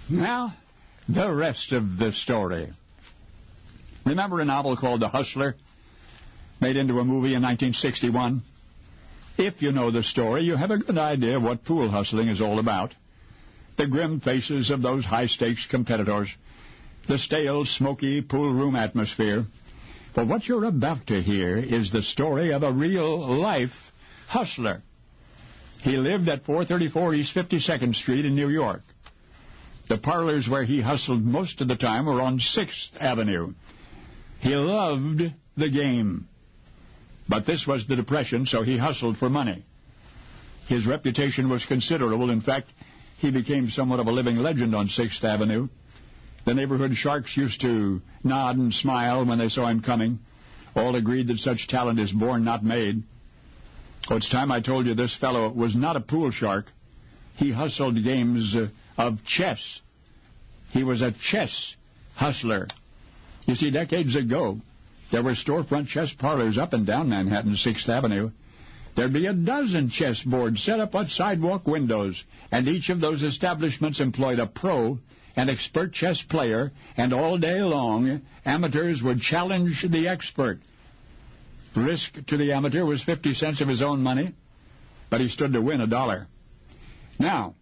Now, the rest of the story. Remember a novel called The Hustler, made into a movie in 1961? If you know the story, you have a good idea of what pool hustling is all about. The grim faces of those high-stakes competitors, the stale, smoky pool room atmosphere. But what you're about to hear is the story of a real-life hustler. He lived at 434 East 52nd Street in New York. The parlors where he hustled most of the time were on 6th Avenue. He loved the game. But this was the Depression, so he hustled for money. His reputation was considerable. In fact, he became somewhat of a living legend on 6th Avenue. The neighborhood sharks used to nod and smile when they saw him coming. All agreed that such talent is born, not made. Oh, it's time I told you this fellow was not a pool shark. He hustled games of chess. He was a chess hustler. You see, decades ago, there were storefront chess parlors up and down Manhattan, 6th Avenue. There'd be a dozen chess boards set up on sidewalk windows, and each of those establishments employed a pro, an expert chess player, and all day long, amateurs would challenge the expert. Risk to the amateur was 50 cents of his own money, but he stood to win $1. Now,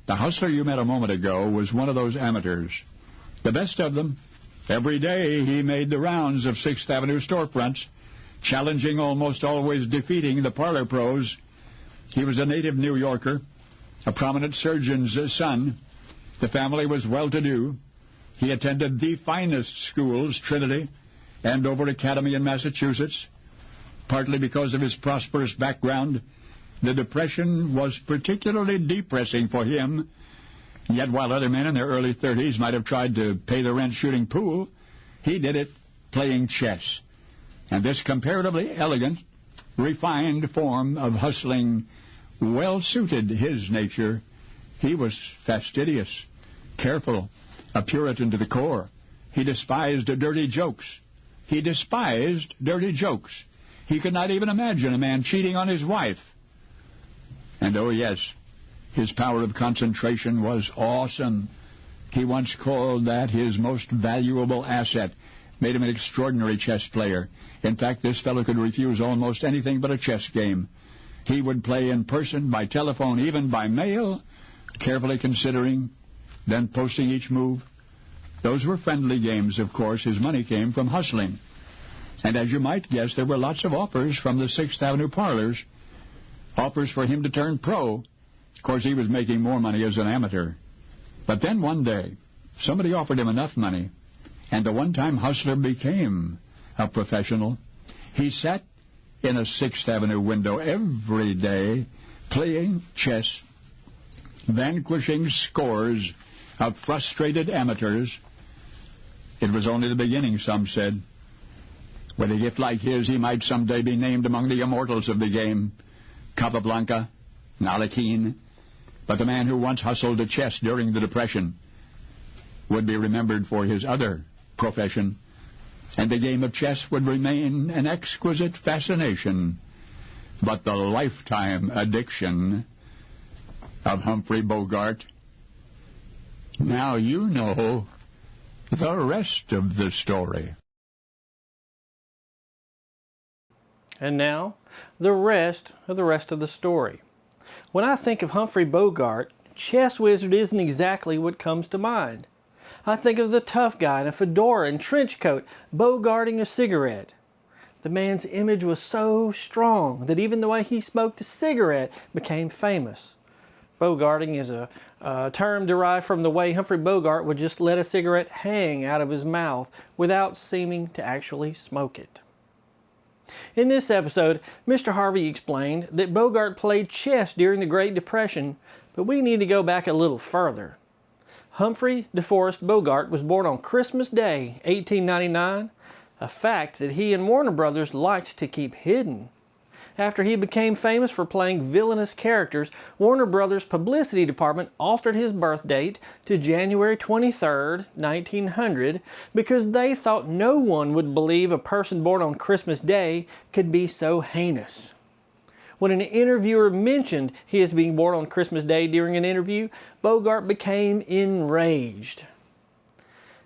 the hustler you met a moment ago was one of those amateurs. The best of them. Every day he made the rounds of 6th Avenue storefronts, challenging, almost always defeating the parlor pros. He was a native New Yorker, a prominent surgeon's son. The family was well-to-do. He attended the finest schools, Trinity, Andover Academy in Massachusetts. Partly because of his prosperous background, the Depression was particularly depressing for him. Yet while other men in their early 30s might have tried to pay the rent shooting pool, he did it playing chess. And this comparatively elegant, refined form of hustling well suited his nature. He was fastidious, careful, a Puritan to the core. He despised dirty jokes. He despised dirty jokes. He could not even imagine a man cheating on his wife. And oh yes, his power of concentration was awesome. He once called that his most valuable asset, made him an extraordinary chess player. In fact, this fellow could refuse almost anything but a chess game. He would play in person, by telephone, even by mail, carefully considering, then posting each move. Those were friendly games, of course. His money came from hustling. And as you might guess, there were lots of offers from the 6th Avenue parlors, offers for him to turn pro. Of course, he was making more money as an amateur. But then one day, somebody offered him enough money, and the one-time hustler became a professional. He sat in a 6th Avenue window every day, playing chess, vanquishing scores of frustrated amateurs. It was only the beginning, some said. With a gift like his, he might someday be named among the immortals of the game. Capablanca, Nalakin. But the man who once hustled at chess during the Depression would be remembered for his other profession, and the game of chess would remain an exquisite fascination, but the lifetime addiction of Humphrey Bogart. Now you know the rest of the story. And now, the rest of the story. When I think of Humphrey Bogart, chess wizard isn't exactly what comes to mind. I think of the tough guy in a fedora and trench coat, bogarting a cigarette. The man's image was so strong that even the way he smoked a cigarette became famous. Bogarting is a term derived from the way Humphrey Bogart would just let a cigarette hang out of his mouth without seeming to actually smoke it. In this episode, Mr. Harvey explained that Bogart played chess during the Great Depression, but we need to go back a little further. Humphrey DeForest Bogart was born on Christmas Day, 1899, a fact that he and Warner Brothers liked to keep hidden. After he became famous for playing villainous characters, Warner Brothers' publicity department altered his birth date to January 23, 1900, because they thought no one would believe a person born on Christmas Day could be so heinous. When an interviewer mentioned his being born on Christmas Day during an interview, Bogart became enraged.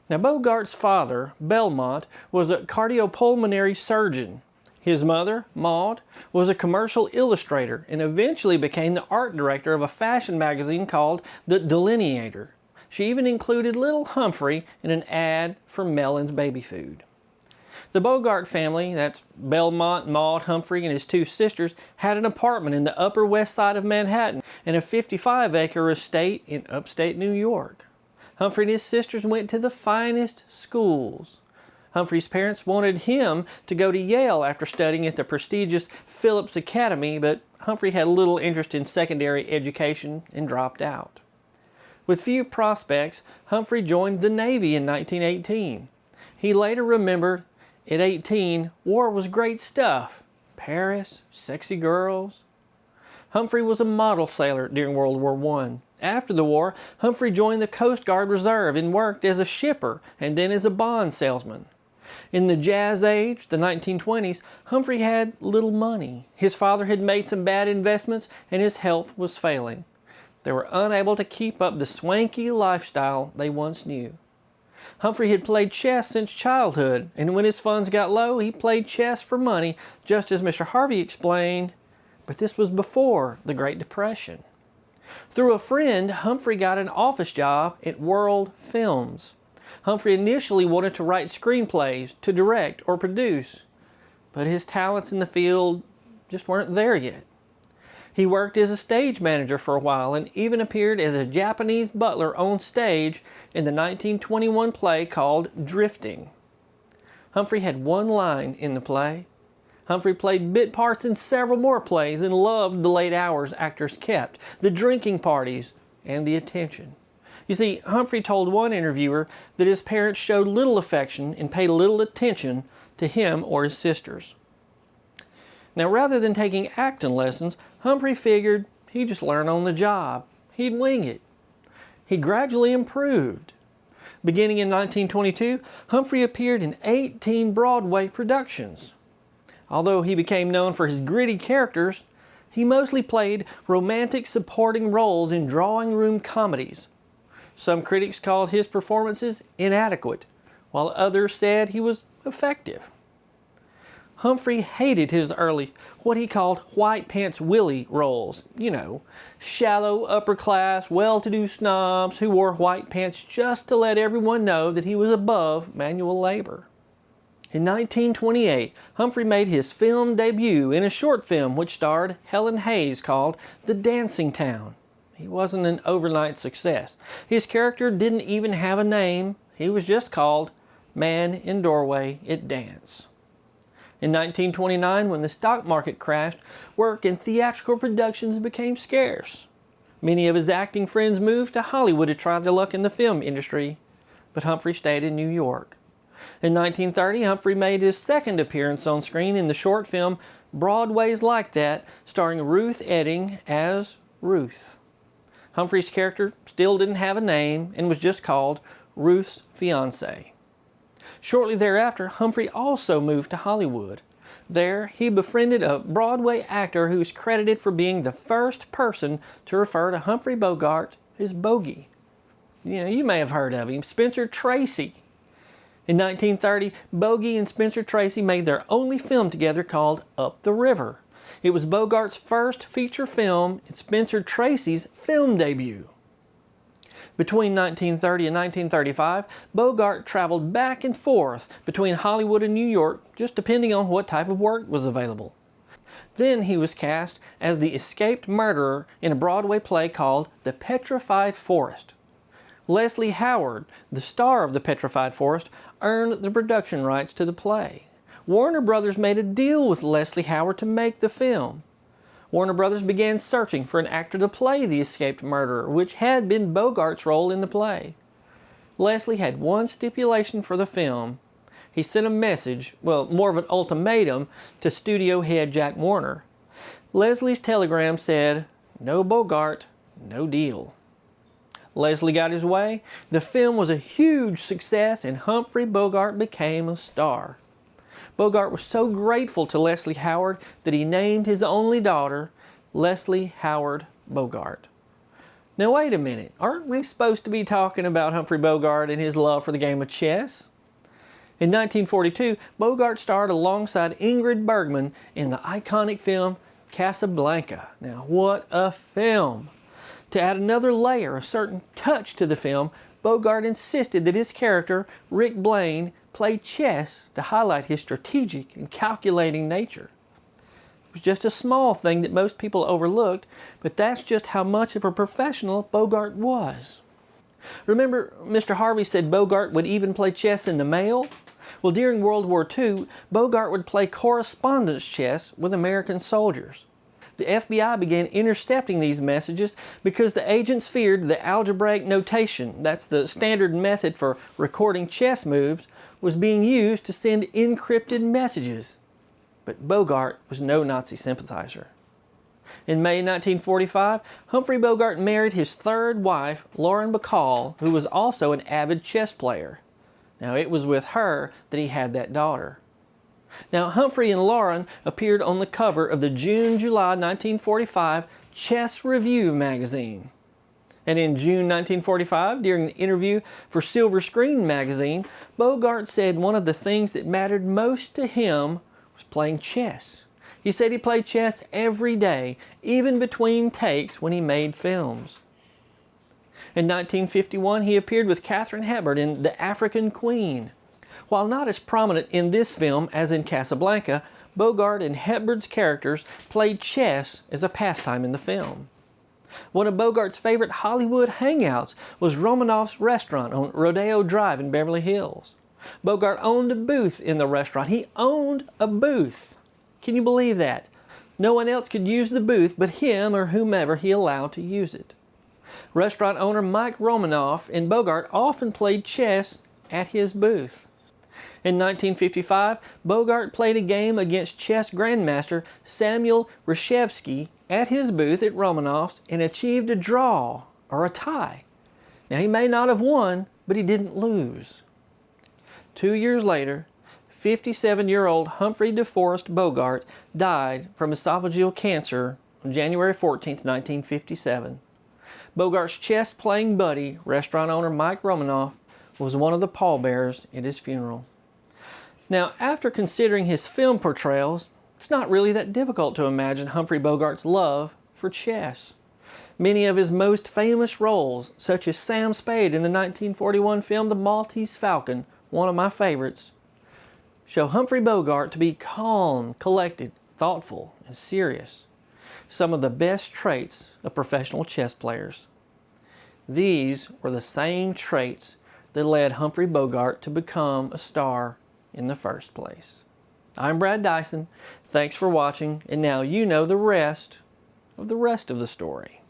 Now, Bogart's father, Belmont, was a cardiopulmonary surgeon. His mother, Maud, was a commercial illustrator and eventually became the art director of a fashion magazine called The Delineator. She even included little Humphrey in an ad for Melon's baby food. The Bogart family, that's Belmont, Maud, Humphrey, and his two sisters, had an apartment in the Upper West Side of Manhattan and a 55-acre estate in upstate New York. Humphrey and his sisters went to the finest schools. Humphrey's parents wanted him to go to Yale after studying at the prestigious Phillips Academy, but Humphrey had little interest in secondary education and dropped out. With few prospects, Humphrey joined the Navy in 1918. He later remembered, at 18, war was great stuff. Paris, sexy girls. Humphrey was a model sailor during World War I. After the war, Humphrey joined the Coast Guard Reserve and worked as a shipper and then as a bond salesman. In the Jazz Age, the 1920s, Humphrey had little money. His father had made some bad investments and his health was failing. They were unable to keep up the swanky lifestyle they once knew. Humphrey had played chess since childhood, and when his funds got low, he played chess for money, just as Mr. Harvey explained, but this was before the Great Depression. Through a friend, Humphrey got an office job at World Films. Humphrey initially wanted to write screenplays, to direct or produce, but his talents in the field just weren't there yet. He worked as a stage manager for a while and even appeared as a Japanese butler on stage in the 1921 play called Drifting. Humphrey had one line in the play. Humphrey played bit parts in several more plays and loved the late hours actors kept, the drinking parties, and the attention. You see, Humphrey told one interviewer that his parents showed little affection and paid little attention to him or his sisters. Now, rather than taking acting lessons, Humphrey figured he'd just learn on the job. He'd wing it. He gradually improved. Beginning in 1922, Humphrey appeared in 18 Broadway productions. Although he became known for his gritty characters, he mostly played romantic supporting roles in drawing room comedies. Some critics called his performances inadequate, while others said he was effective. Humphrey hated his early, what he called white pants Willie roles. You know, shallow, upper-class, well-to-do snobs who wore white pants just to let everyone know that he was above manual labor. In 1928, Humphrey made his film debut in a short film which starred Helen Hayes called The Dancing Town. He wasn't an overnight success. His character didn't even have a name. He was just called Man in Doorway at Dance. In 1929, when the stock market crashed, work in theatrical productions became scarce. Many of his acting friends moved to Hollywood to try their luck in the film industry, but Humphrey stayed in New York. In 1930, Humphrey made his second appearance on screen in the short film Broadway's Like That, starring Ruth Etting as Ruth. Humphrey's character still didn't have a name and was just called Ruth's Fiancé. Shortly thereafter, Humphrey also moved to Hollywood. There, he befriended a Broadway actor who is credited for being the first person to refer to Humphrey Bogart as Bogey. You may have heard of him, Spencer Tracy. In 1930, Bogey and Spencer Tracy made their only film together called Up the River. It was Bogart's first feature film and Spencer Tracy's film debut. Between 1930 and 1935, Bogart traveled back and forth between Hollywood and New York, just depending on what type of work was available. Then he was cast as the escaped murderer in a Broadway play called The Petrified Forest. Leslie Howard, the star of The Petrified Forest, earned the production rights to the play. Warner Brothers made a deal with Leslie Howard to make the film. Warner Brothers began searching for an actor to play the escaped murderer, which had been Bogart's role in the play. Leslie had one stipulation for the film. He sent a message, more of an ultimatum, to studio head Jack Warner. Leslie's telegram said, "No Bogart, no deal." Leslie got his way. The film was a huge success and Humphrey Bogart became a star. Bogart was so grateful to Leslie Howard that he named his only daughter Leslie Howard Bogart. Now wait a minute, aren't we supposed to be talking about Humphrey Bogart and his love for the game of chess? In 1942, Bogart starred alongside Ingrid Bergman in the iconic film Casablanca. Now what a film! To add another layer, a certain touch to the film, Bogart insisted that his character, Rick Blaine, play chess to highlight his strategic and calculating nature. It was just a small thing that most people overlooked, but that's just how much of a professional Bogart was. Remember, Mr. Harvey said Bogart would even play chess in the mail? Well, during World War II, Bogart would play correspondence chess with American soldiers. The FBI began intercepting these messages because the agents feared the algebraic notation, that's the standard method for recording chess moves, was being used to send encrypted messages. But Bogart was no Nazi sympathizer. In May 1945, Humphrey Bogart married his third wife, Lauren Bacall, who was also an avid chess player. Now, it was with her that he had that daughter. Now, Humphrey and Lauren appeared on the cover of the June-July 1945 Chess Review magazine. And in June 1945, during an interview for Silver Screen magazine, Bogart said one of the things that mattered most to him was playing chess. He said he played chess every day, even between takes when he made films. In 1951, he appeared with Katharine Hepburn in The African Queen. While not as prominent in this film as in Casablanca, Bogart and Hepburn's characters played chess as a pastime in the film. One of Bogart's favorite Hollywood hangouts was Romanoff's restaurant on Rodeo Drive in Beverly Hills. Bogart owned a booth in the restaurant. He owned a booth. Can you believe that? No one else could use the booth but him or whomever he allowed to use it. Restaurant owner Mike Romanoff and Bogart often played chess at his booth. In 1955, Bogart played a game against chess grandmaster Samuel Reshevsky at his booth at Romanoff's and achieved a draw, or a tie. Now, he may not have won, but he didn't lose. 2 years later, 57-year-old Humphrey DeForest Bogart died from esophageal cancer on January 14, 1957. Bogart's chess-playing buddy, restaurant owner Mike Romanoff, was one of the pallbearers at his funeral. Now, after considering his film portrayals, it's not really that difficult to imagine Humphrey Bogart's love for chess. Many of his most famous roles, such as Sam Spade in the 1941 film The Maltese Falcon, one of my favorites, show Humphrey Bogart to be calm, collected, thoughtful, and serious. Some of the best traits of professional chess players. These were the same traits that led Humphrey Bogart to become a star in the first place. I'm Brad Dison. Thanks for watching, and now you know the rest of the story.